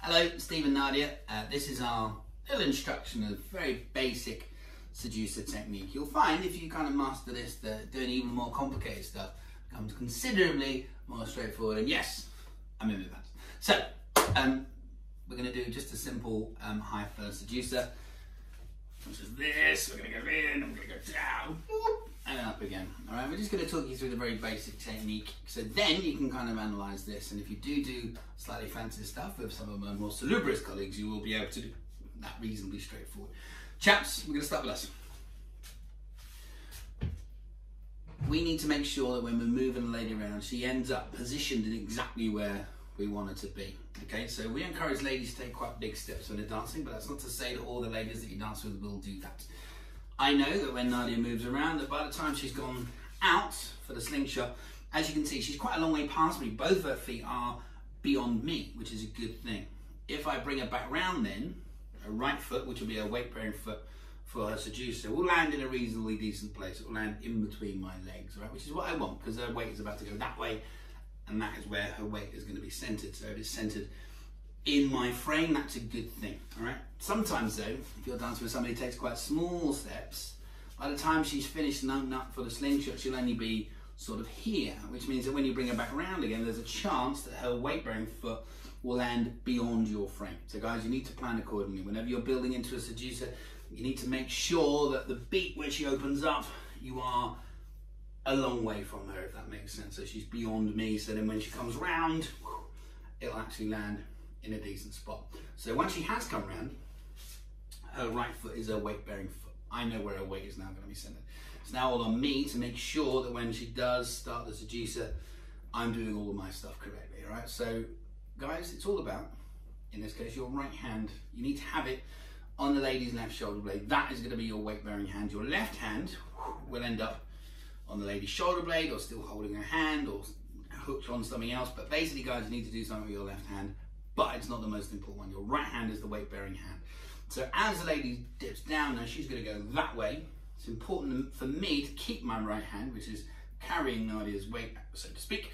Hello, Steve and Nardiya. This is our little instruction of very basic seducer technique. You'll find if you kind of master this, that doing even more complicated stuff becomes considerably more straightforward. And yes, I'm in advance. So, we're going to do just a simple high first seducer, which is this. We're going to go in, I'm going to go down, and up again. All right, we're just going to talk you through the very basic technique, so then you can kind of analyze this. And if you do slightly fancy stuff with some of my more salubrious colleagues, you will be able to do that reasonably straightforward. Chaps, we're going to start with us. We need to make sure that when we're moving the lady around, she ends up positioned in exactly where we want her to be. Okay, so we encourage ladies to take quite big steps when they're dancing, but that's not to say that all the ladies that you dance with will do that. I know that when Nardiya moves around, that by the time she's gone out for the slingshot, as you can see, she's quite a long way past me. Both her feet are beyond me, which is a good thing. If I bring her back round then, her right foot, which will be her weight-bearing foot for her seducer, will land in a reasonably decent place. It will land in between my legs, right? Which is what I want, because her weight is about to go that way, and that is where her weight is going to be centered. So if it's centered in my frame, that's a good thing, all right? Sometimes though, if you're dancing with somebody who takes quite small steps, by the time she's finished and up for the slingshot, she'll only be sort of here, which means that when you bring her back around again, there's a chance that her weight-bearing foot will land beyond your frame. So guys, you need to plan accordingly. Whenever you're building into a seducer, you need to make sure that the beat where she opens up, you are a long way from her, if that makes sense. So she's beyond me, so then when she comes round, it'll actually land in a decent spot. So once she has come round, her right foot is her weight-bearing foot. I know where her weight is now going to be centered. It's now all on me to make sure that when she does start the seducer, I'm doing all of my stuff correctly, all right? So guys, it's all about, in this case, your right hand. You need to have it on the lady's left shoulder blade. That is going to be your weight-bearing hand. Your left hand will end up on the lady's shoulder blade, or still holding her hand, or hooked on something else. But basically, guys, you need to do something with your left hand, but it's not the most important one. Your right hand is the weight-bearing hand. So as the lady dips down now, she's going to go that way. It's important for me to keep my right hand, which is carrying Nardiya's weight, so to speak,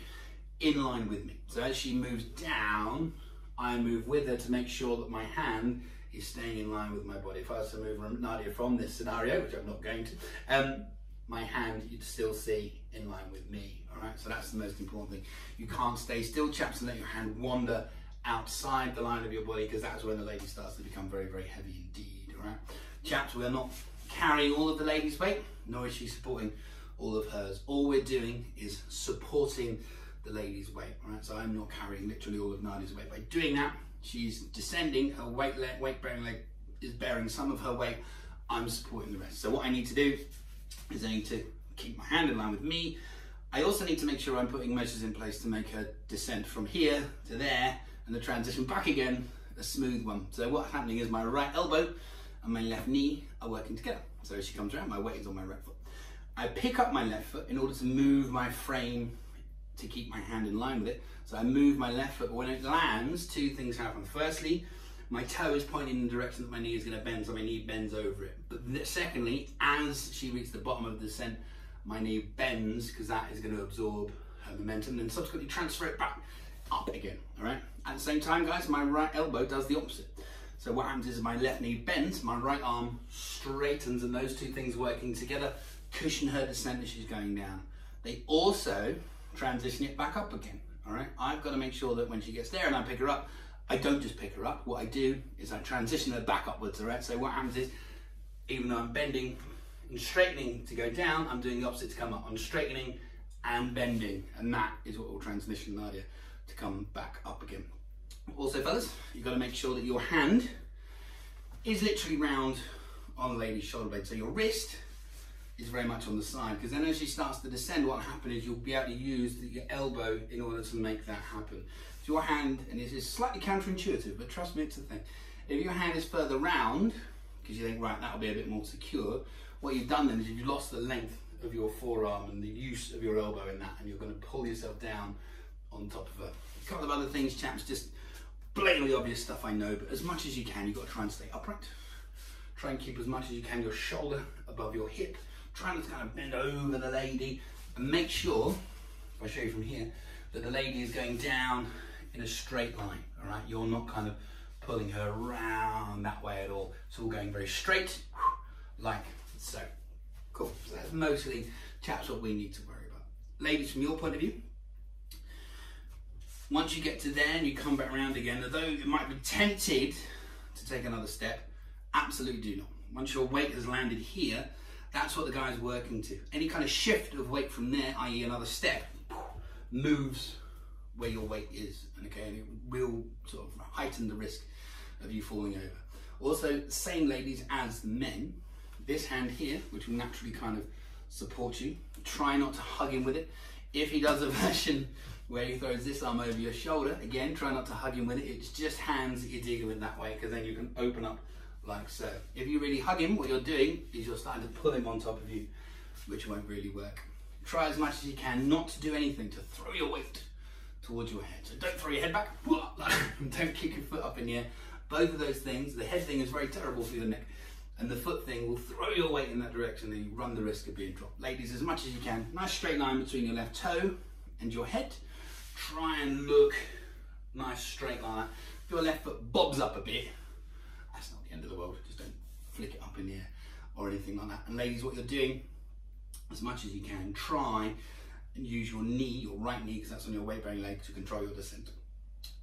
in line with me. So as she moves down, I move with her to make sure that my hand is staying in line with my body. If I was to move Nardiya from this scenario, which I'm not going to, my hand you'd still see in line with me, all right? So that's the most important thing. You can't stay still, chaps, and let your hand wander outside the line of your body, because that's when the lady starts to become very, very heavy indeed, all right? Chaps, we are not carrying all of the lady's weight, nor is she supporting all of hers. All we're doing is supporting the lady's weight, all right? So I'm not carrying literally all of Nardiya's weight. By doing that, she's descending, her weight-bearing leg is bearing some of her weight, I'm supporting the rest. So what I need to do is I need to keep my hand in line with me. I also need to make sure I'm putting measures in place to make her descent from here to there, and the transition back again, a smooth one. So what's happening is my right elbow and my left knee are working together. So as she comes around, my weight is on my right foot. I pick up my left foot in order to move my frame to keep my hand in line with it. So I move my left foot, but when it lands, two things happen. Firstly, my toe is pointing in the direction that my knee is going to bend, so my knee bends over it. But secondly, as she reaches the bottom of the descent, my knee bends, because that is going to absorb her momentum and subsequently transfer it back up again, all right? At the same time, guys, my right elbow does the opposite. So what happens is my left knee bends, my right arm straightens, and those two things working together cushion her descent as she's going down. They also transition it back up again, all right? I've got to make sure that when she gets there and I pick her up, I don't just pick her up. What I do is I transition her back upwards, all right? So what happens is, even though I'm bending and straightening to go down, I'm doing the opposite to come up. I'm straightening and bending, and that is what will transition Nardiya to come back up again. Also, fellas, you've got to make sure that your hand is literally round on the lady's shoulder blade. So your wrist is very much on the side, because then as she starts to descend, what will happen is you'll be able to use your elbow in order to make that happen. So your hand, and this is slightly counterintuitive, but trust me, it's a thing. If your hand is further round, because you think, right, that'll be a bit more secure, what you've done then is you've lost the length of your forearm and the use of your elbow in that, and you're going to pull yourself down on top of her. A couple of other things, chaps, just blatantly obvious stuff, I know, but as much as you can, you've got to try and stay upright. Try and keep as much as you can your shoulder above your hip. Try and kind of bend over the lady, and make sure, if I show you from here, that the lady is going down in a straight line, all right? You're not kind of pulling her around that way at all. It's all going very straight, like so. Cool. So that's mostly, chaps, what we need to worry about. Ladies, from your point of view, once you get to there and you come back around again, although you might be tempted to take another step, absolutely do not. Once your weight has landed here, that's what the guy's working to. Any kind of shift of weight from there, i.e. another step, moves where your weight is, okay, and it will sort of heighten the risk of you falling over. Also, same ladies as the men, this hand here, which will naturally kind of support you, try not to hug him with it. If he does a version where he throws this arm over your shoulder, again, try not to hug him with it. It's just hands that you're dealing with that way, because then you can open up like so. If you really hug him, what you're doing is you're starting to pull him on top of you, which won't really work. Try as much as you can not to do anything, to throw your weight towards your head. So don't throw your head back, don't kick your foot up in the air. Both of those things, the head thing is very terrible for your neck, and the foot thing will throw your weight in that direction, and you run the risk of being dropped. Ladies, as much as you can, nice straight line between your left toe and your head. Try and look nice straight like that. If your left foot bobs up a bit, that's not the end of the world. Just don't flick it up in the air or anything like that. And ladies, what you're doing, as much as you can, try and use your knee, your right knee, because that's on your weight-bearing leg, to control your descent.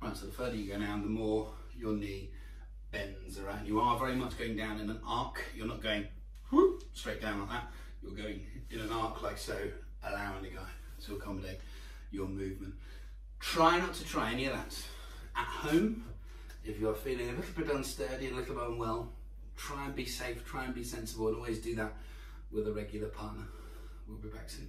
Right, so the further you go down, the more your knee bends around. You are very much going down in an arc. You're not going whoop, straight down like that. You're going in an arc like so, allowing the guy to accommodate your movement. Try not to try any of that at home. If you're feeling a little bit unsteady, a little bit unwell, try and be safe, try and be sensible, and always do that with a regular partner. We'll be back soon.